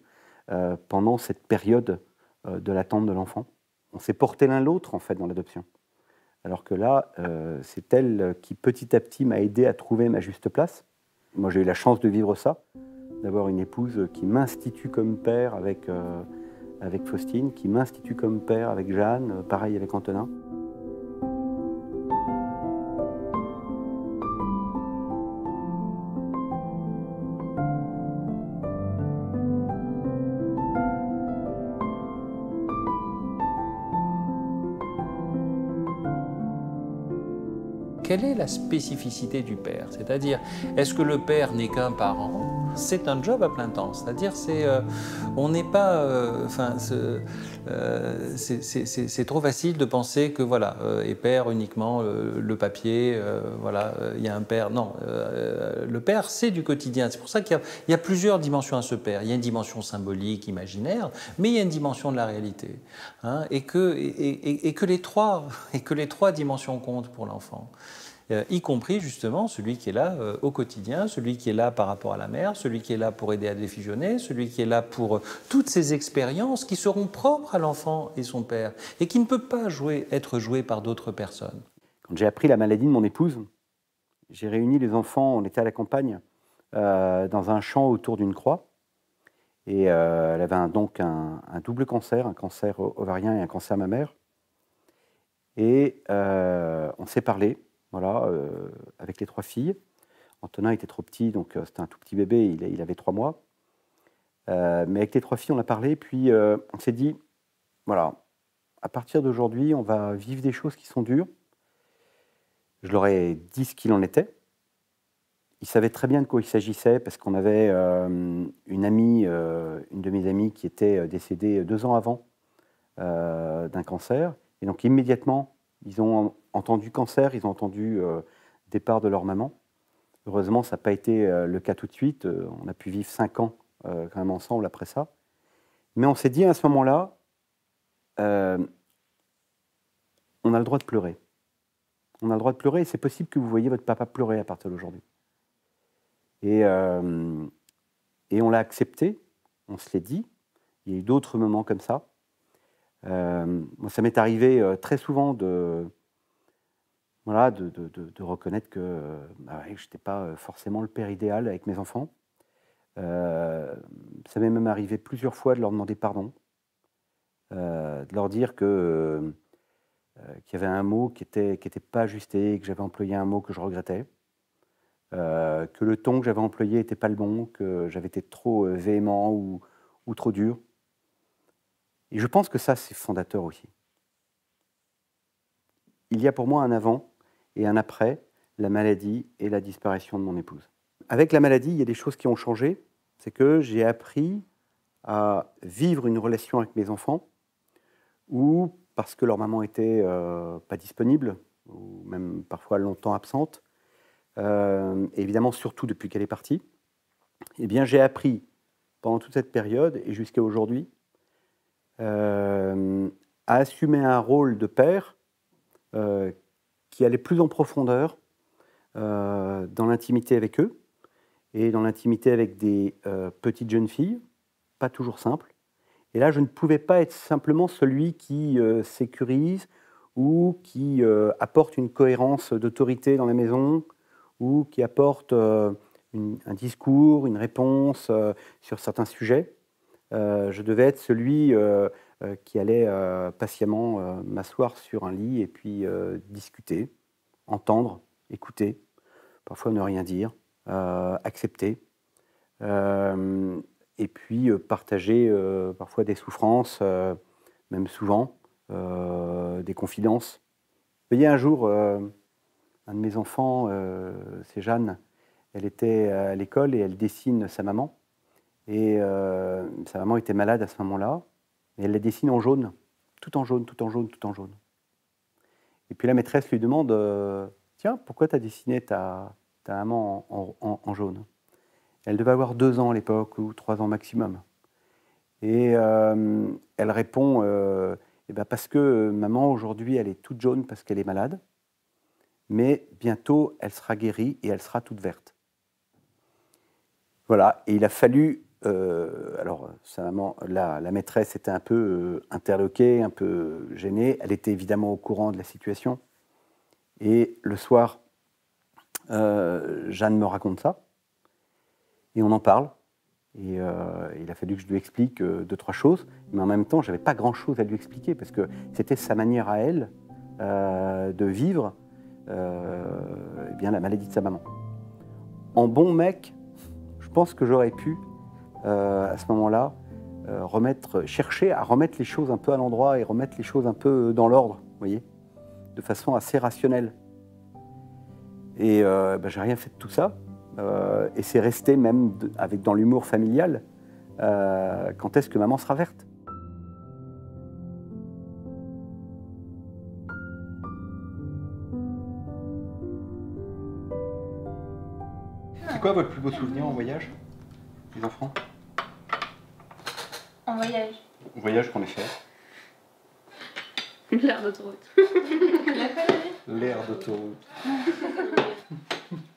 Speaker 18: pendant cette période de l'attente de l'enfant. On s'est porté l'un l'autre, en fait, dans l'adoption. Alors que là, c'est elle qui, petit à petit, m'a aidé à trouver ma juste place. Moi, j'ai eu la chance de vivre ça, d'avoir une épouse qui m'institue comme père avec Faustine, qui m'institue comme père avec Jeanne, pareil avec Antonin.
Speaker 12: Quelle est la spécificité du père? C'est-à-dire, est-ce que le père n'est qu'un parent? C'est un job à plein temps, c'est-à-dire on n'est pas, c'est trop facile de penser que voilà, et père uniquement le papier, voilà, il y a un père. Non, le père c'est du quotidien. C'est pour ça qu'il y a plusieurs dimensions à ce père. Il y a une dimension symbolique, imaginaire, mais il y a une dimension de la réalité, hein, et que les trois dimensions comptent pour l'enfant. Y compris justement celui qui est là au quotidien, celui qui est là par rapport à la mère, celui qui est là pour aider à défusionner, celui qui est là pour toutes ces expériences qui seront propres à l'enfant et son père et qui ne peut pas être joué par d'autres personnes.
Speaker 18: Quand j'ai appris la maladie de mon épouse, j'ai réuni les enfants, on était à la campagne, dans un champ autour d'une croix. Et elle avait donc un double cancer, un cancer ovarien et un cancer mammaire. Et on s'est parlé, voilà, avec les 3 filles. Antonin était trop petit, donc c'était un tout petit bébé, il avait 3 mois. Mais avec les 3 filles, on a parlé, puis on s'est dit, voilà, à partir d'aujourd'hui, on va vivre des choses qui sont dures. Je leur ai dit ce qu'il en était. Ils savaient très bien de quoi il s'agissait, parce qu'on avait une amie, une de mes amies qui était décédée 2 ans avant d'un cancer. Et donc immédiatement, ils ont entendu cancer, ils ont entendu départ de leur maman. Heureusement, ça n'a pas été le cas tout de suite. On a pu vivre 5 ans quand même ensemble après ça. Mais on s'est dit à ce moment-là, on a le droit de pleurer. On a le droit de pleurer et c'est possible que vous voyez votre papa pleurer à partir d'aujourd'hui. Et on l'a accepté, on se l'est dit. Il y a eu d'autres moments comme ça. Moi, ça m'est arrivé très souvent de reconnaître que je n'étais pas forcément le père idéal avec mes enfants. Ça m'est même arrivé plusieurs fois de leur demander pardon, de leur dire qu'il y avait un mot qui était pas ajusté, que j'avais employé un mot que je regrettais, que le ton que j'avais employé n'était pas le bon, que j'avais été trop véhément ou trop dur. Et je pense que ça, c'est fondateur aussi. Il y a pour moi un avant et un après la maladie et la disparition de mon épouse. Avec la maladie, il y a des choses qui ont changé. C'est que j'ai appris à vivre une relation avec mes enfants où, parce que leur maman était pas disponible, ou même parfois longtemps absente, évidemment surtout depuis qu'elle est partie, eh bien j'ai appris pendant toute cette période et jusqu'à aujourd'hui à assumer un rôle de père qui allait plus en profondeur dans l'intimité avec eux et dans l'intimité avec des petites jeunes filles, pas toujours simple. Et là, je ne pouvais pas être simplement celui qui sécurise ou qui apporte une cohérence d'autorité dans la maison ou qui apporte un discours, une réponse sur certains sujets. Je devais être celui qui allait patiemment m'asseoir sur un lit et puis discuter, entendre, écouter, parfois ne rien dire, accepter, et puis partager parfois des souffrances, même souvent, des confidences. Vous voyez, un jour, un de mes enfants, c'est Jeanne, elle était à l'école et elle dessine sa maman. Et sa maman était malade à ce moment-là, et elle la dessine en jaune, tout en jaune, tout en jaune, tout en jaune. Et puis la maîtresse lui demande tiens, pourquoi tu as dessiné ta maman en jaune? Elle devait avoir 2 ans à l'époque, ou 3 ans maximum. Et elle répond parce que maman, aujourd'hui, elle est toute jaune parce qu'elle est malade, mais bientôt, elle sera guérie et elle sera toute verte. Voilà, et il a fallu... alors, sa maman, la maîtresse était un peu interloquée, un peu gênée. Elle était évidemment au courant de la situation. Et le soir, Jeanne me raconte ça. Et on en parle. Et il a fallu que je lui explique 2-3 choses. Mais en même temps, je n'avais pas grand-chose à lui expliquer parce que c'était sa manière à elle de vivre bien, la maladie de sa maman. En bon mec, je pense que j'aurais pu, à ce moment-là, chercher à remettre les choses un peu à l'endroit et remettre les choses un peu dans l'ordre, vous voyez, de façon assez rationnelle. Et j'ai rien fait de tout ça. Et c'est resté même dans l'humour familial. Quand est-ce que maman sera verte? C'est quoi votre plus beau souvenir en voyage, les enfants?
Speaker 5: En voyage.
Speaker 18: Au voyage qu'on ait fait.
Speaker 5: L'air d'autoroute.
Speaker 18: L'air d'autoroute.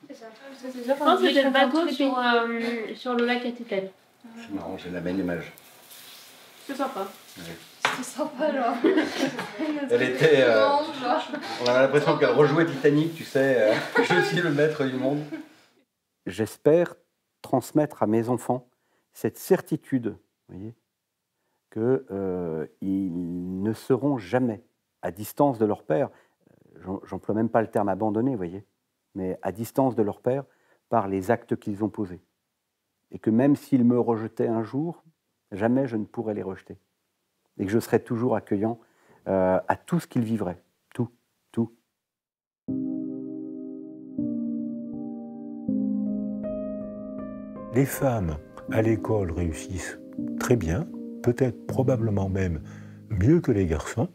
Speaker 5: Je pense que j'ai le bateau sur le lac Atitène.
Speaker 18: C'est marrant, j'ai la même image.
Speaker 5: C'est sympa.
Speaker 18: Ouais.
Speaker 19: trop sympa, genre.
Speaker 20: Elle était.
Speaker 19: Non, genre.
Speaker 20: On a l'impression qu'elle rejouait Titanic, tu sais. Je suis le maître du monde.
Speaker 18: J'espère transmettre à mes enfants cette certitude, vous voyez, qu'ils ne seront jamais à distance de leur père. J'emploie même pas le terme abandonné, vous voyez, mais à distance de leur père par les actes qu'ils ont posés. Et que même s'ils me rejetaient un jour, jamais je ne pourrais les rejeter. Et que je serais toujours accueillant à tout ce qu'ils vivraient. Tout, tout.
Speaker 3: Les femmes à l'école réussissent très bien, peut-être probablement même mieux que les garçons,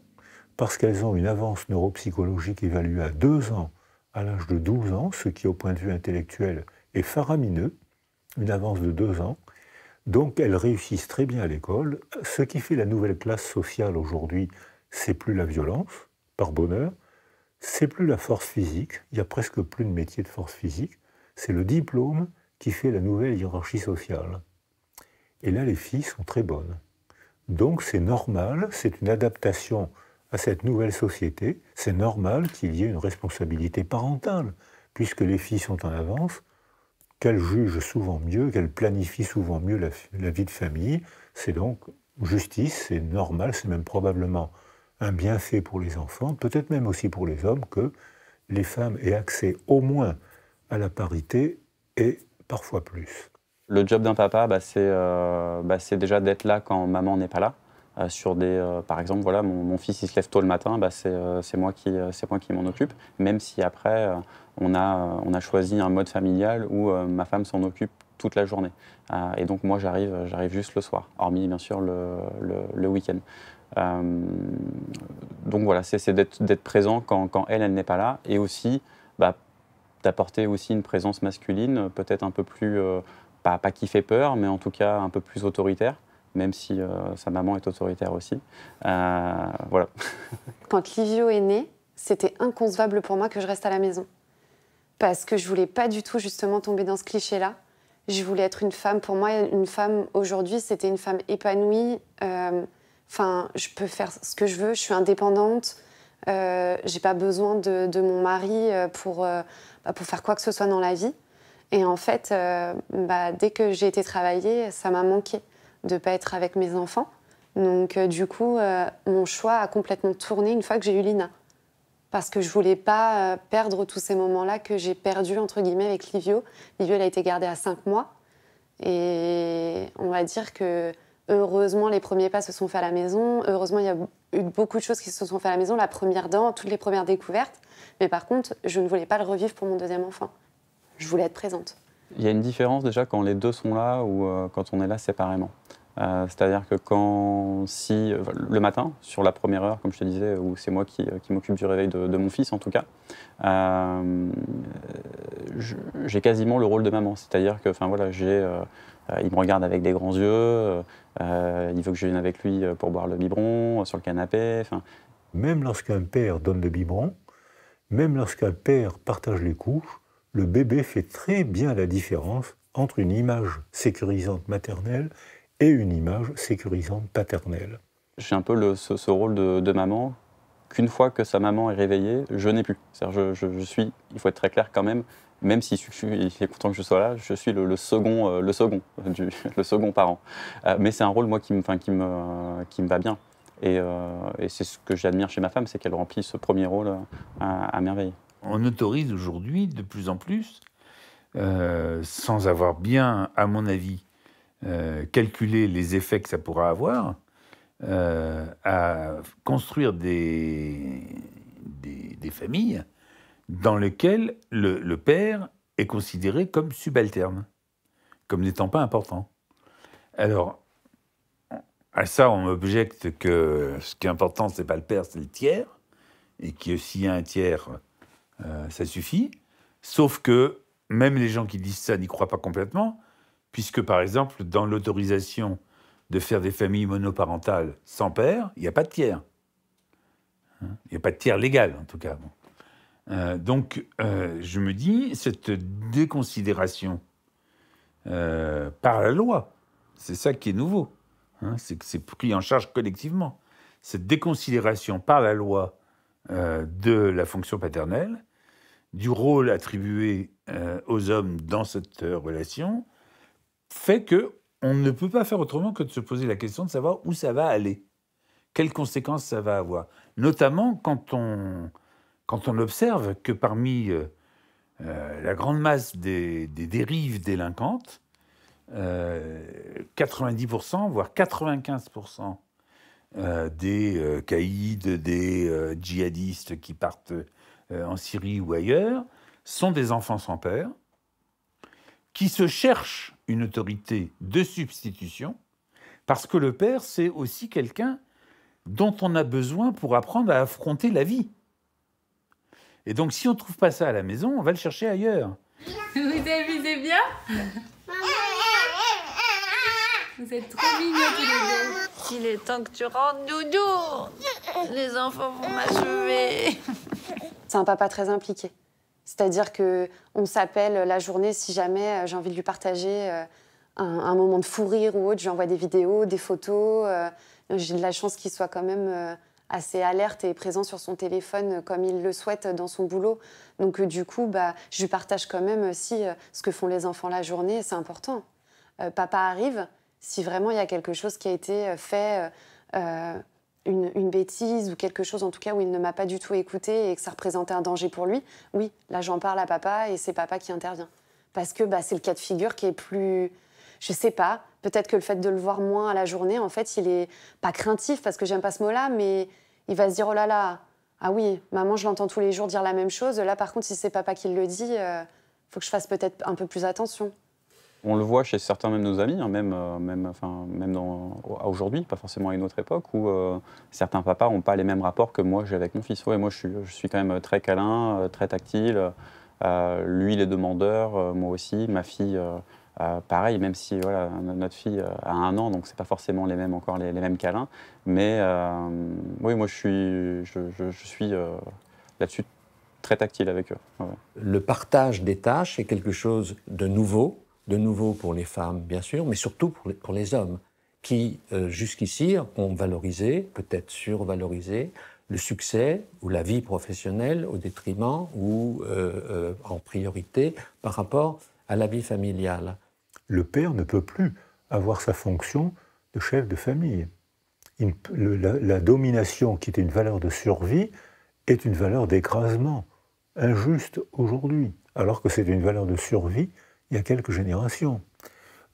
Speaker 3: parce qu'elles ont une avance neuropsychologique évaluée à 2 ans, à l'âge de 12 ans, ce qui au point de vue intellectuel est faramineux, une avance de 2 ans. Donc elles réussissent très bien à l'école. Ce qui fait la nouvelle classe sociale aujourd'hui, c'est plus la violence, par bonheur, c'est plus la force physique, il n'y a presque plus de métier de force physique, c'est le diplôme qui fait la nouvelle hiérarchie sociale. Et là, les filles sont très bonnes. Donc c'est normal, c'est une adaptation à cette nouvelle société, c'est normal qu'il y ait une responsabilité parentale, puisque les filles sont en avance, qu'elles jugent souvent mieux, qu'elles planifient souvent mieux la vie de famille. C'est donc justice, c'est normal, c'est même probablement un bienfait pour les enfants, peut-être même aussi pour les hommes, que les femmes aient accès au moins à la parité et parfois plus.
Speaker 14: Le job d'un papa, c'est déjà d'être là quand maman n'est pas là. Par exemple, voilà, mon fils il se lève tôt le matin, c'est moi qui m'en occupe, même si après on a choisi un mode familial où ma femme s'en occupe toute la journée. Et donc moi j'arrive juste le soir, hormis bien sûr le week-end. Donc voilà, c'est d'être présent quand elle n'est pas là, et aussi d'apporter aussi une présence masculine, peut-être un peu plus, pas qui fait peur, mais en tout cas un peu plus autoritaire, même si sa maman est autoritaire aussi. Voilà.
Speaker 21: Quand Livio est né, c'était inconcevable pour moi que je reste à la maison. Parce que je voulais pas du tout justement tomber dans ce cliché-là. Je voulais être une femme. Pour moi, une femme aujourd'hui, c'était une femme épanouie. Je peux faire ce que je veux, je suis indépendante. J'ai pas besoin de mon mari pour faire quoi que ce soit dans la vie. Et en fait, dès que j'ai été travailler, ça m'a manqué de ne pas être avec mes enfants. Donc du coup, mon choix a complètement tourné une fois que j'ai eu Lina. Parce que je ne voulais pas perdre tous ces moments-là que j'ai perdus, entre guillemets, avec Livio. Livio, elle a été gardée à 5 mois. Et on va dire que, heureusement, les premiers pas se sont faits à la maison. Heureusement, il y a eu beaucoup de choses qui se sont faites à la maison. La première dent, toutes les premières découvertes. Mais par contre, je ne voulais pas le revivre pour mon deuxième enfant. Je voulais être présente.
Speaker 14: Il y a une différence déjà quand les deux sont là ou quand on est là séparément. C'est-à-dire que le matin, sur la première heure, comme je te disais, où c'est moi qui m'occupe du réveil de mon fils en tout cas, j'ai quasiment le rôle de maman. C'est-à-dire que, il me regarde avec des grands yeux, il veut que je vienne avec lui pour boire le biberon sur le canapé.
Speaker 3: Même lorsqu'un père donne le biberon, même lorsqu'un père partage les couches, le bébé fait très bien la différence entre une image sécurisante maternelle et une image sécurisante paternelle.
Speaker 14: J'ai un peu ce rôle de maman qu'une fois que sa maman est réveillée, je n'ai plus. C'est-à-dire je suis, il faut être très clair quand même si il est content que je sois là, je suis le second parent. Mais c'est un rôle moi qui me va bien. Et c'est ce que j'admire chez ma femme, c'est qu'elle remplit ce premier rôle à merveille.
Speaker 4: On autorise aujourd'hui de plus en plus, sans avoir bien, à mon avis, calculé les effets que ça pourra avoir, à construire des familles dans lesquelles le père est considéré comme subalterne, comme n'étant pas important. Alors, à ça, on m'objecte que ce qui est important, ce n'est pas le père, c'est le tiers, et que s'il y a un tiers, ça suffit. Sauf que même les gens qui disent ça n'y croient pas complètement, puisque, par exemple, dans l'autorisation de faire des familles monoparentales sans père, il n'y a pas de tiers. Il n'y a pas de tiers légal, en tout cas. Donc, je me dis, cette déconsidération par la loi, c'est ça qui est nouveau. C'est que c'est pris en charge collectivement. cette déconsidération par la loi de la fonction paternelle, du rôle attribué aux hommes dans cette relation, fait qu'on ne peut pas faire autrement que de se poser la question de savoir où ça va aller, quelles conséquences ça va avoir. Notamment quand on observe que parmi la grande masse des dérives délinquantes, 90%, voire 95% des caïds, des djihadistes qui partent en Syrie ou ailleurs, sont des enfants sans père, qui se cherchent une autorité de substitution, parce que le père, c'est aussi quelqu'un dont on a besoin pour apprendre à affronter la vie. Et donc, si on ne trouve pas ça à la maison, on va le chercher ailleurs.
Speaker 19: Vous amusez bien? Vous êtes trop mignons tous les deux.
Speaker 22: Il est temps que tu rentres, doudou. Les enfants vont m'achever.
Speaker 21: C'est un papa très impliqué. C'est-à-dire qu'on s'appelle la journée si jamais j'ai envie de lui partager un moment de fou rire ou autre. Je lui envoie des vidéos, des photos. J'ai de la chance qu'il soit quand même assez alerte et présent sur son téléphone comme il le souhaite dans son boulot. Donc du coup, je lui partage quand même aussi ce que font les enfants la journée. C'est important. Papa arrive, si vraiment il y a quelque chose qui a été fait... une bêtise ou quelque chose en tout cas où il ne m'a pas du tout écouté et que ça représentait un danger pour lui, oui, là j'en parle à papa et c'est papa qui intervient. Parce que c'est le cas de figure qui est plus... Je sais pas, peut-être que le fait de le voir moins à la journée, en fait, il est pas craintif, parce que j'aime pas ce mot-là, mais il va se dire, oh là là, ah oui, maman, je l'entends tous les jours dire la même chose, là par contre, si c'est papa qui le dit, faut que je fasse peut-être un peu plus attention.
Speaker 23: On le voit chez certains même nos amis, hein, même aujourd'hui, pas forcément à une autre époque, où certains papas n'ont pas les mêmes rapports que moi j'ai avec mon fils. Ouais, moi je suis quand même très câlin, très tactile. Lui il est demandeur, moi aussi. Ma fille, pareil, même si voilà, notre fille a 1 an, donc c'est pas forcément les mêmes les mêmes câlins. Mais oui, moi je suis là-dessus très tactile avec eux. Ouais.
Speaker 7: Le partage des tâches est quelque chose de nouveau pour les femmes, bien sûr, mais surtout pour les hommes, qui, jusqu'ici, ont valorisé, peut-être survalorisé, le succès ou la vie professionnelle au détriment ou en priorité par rapport à la vie familiale.
Speaker 3: Le père ne peut plus avoir sa fonction de chef de famille. La domination, qui était une valeur de survie, est une valeur d'écrasement, injuste aujourd'hui, alors que c'est une valeur de survie il y a quelques générations.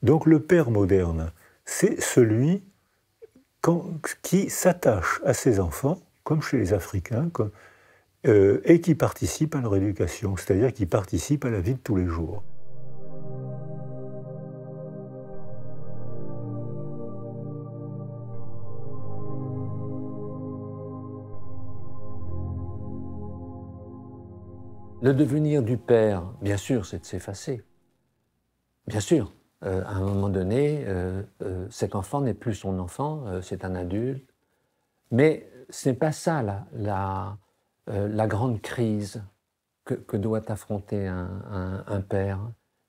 Speaker 3: Donc le père moderne, c'est celui qui s'attache à ses enfants, comme chez les Africains, et qui participe à leur éducation, c'est-à-dire qui participe à la vie de tous les jours.
Speaker 7: Le devenir du père, bien sûr, c'est de s'effacer. Bien sûr, à un moment donné, cet enfant n'est plus son enfant, c'est un adulte. Mais ce n'est pas ça la grande crise que doit affronter un père.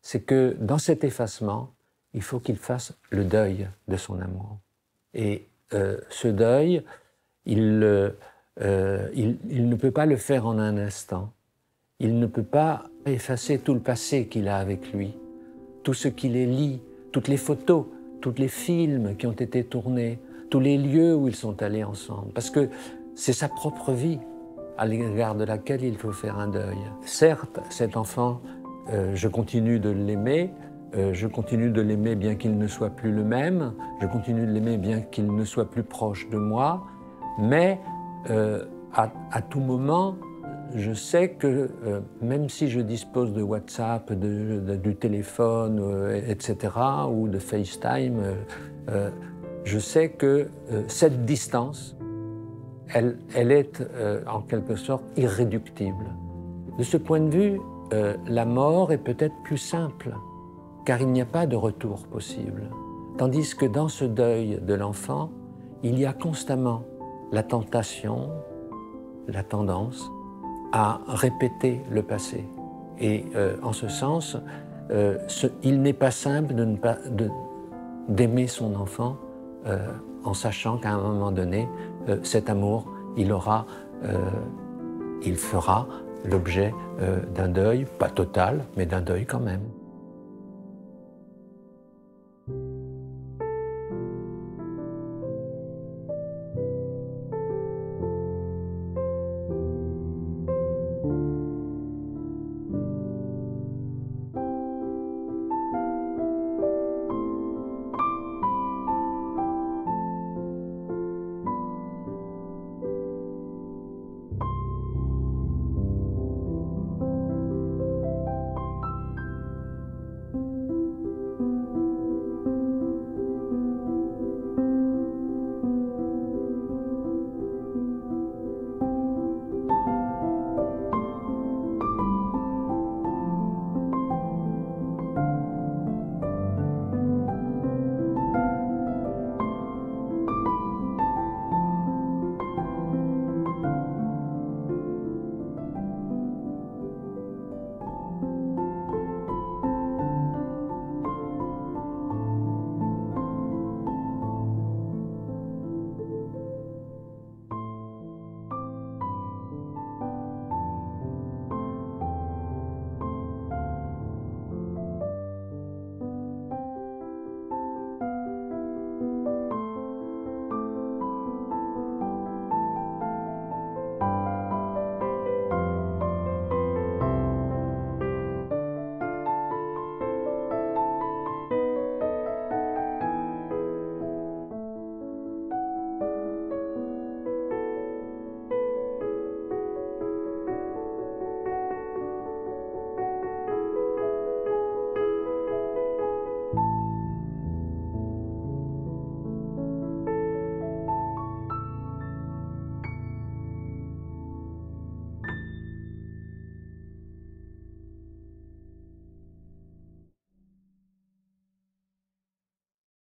Speaker 7: C'est que dans cet effacement, il faut qu'il fasse le deuil de son amour. Et ce deuil, il ne peut pas le faire en un instant. Il ne peut pas effacer tout le passé qu'il a avec lui, tout ce qui les lie, toutes les photos, tous les films qui ont été tournés, tous les lieux où ils sont allés ensemble. Parce que c'est sa propre vie à l'égard de laquelle il faut faire un deuil. Certes, cet enfant, je continue de l'aimer, je continue de l'aimer bien qu'il ne soit plus le même, je continue de l'aimer bien qu'il ne soit plus proche de moi, mais à tout moment, je sais que même si je dispose de WhatsApp, du téléphone, etc., ou de FaceTime, je sais que cette distance, elle est en quelque sorte irréductible. De ce point de vue, la mort est peut-être plus simple, car il n'y a pas de retour possible. Tandis que dans ce deuil de l'enfant, il y a constamment la tentation, la tendance à répéter le passé. Et en ce sens, il n'est pas simple d'aimer son enfant en sachant qu'à un moment donné, cet amour, il fera l'objet d'un deuil, pas total, mais d'un deuil quand même.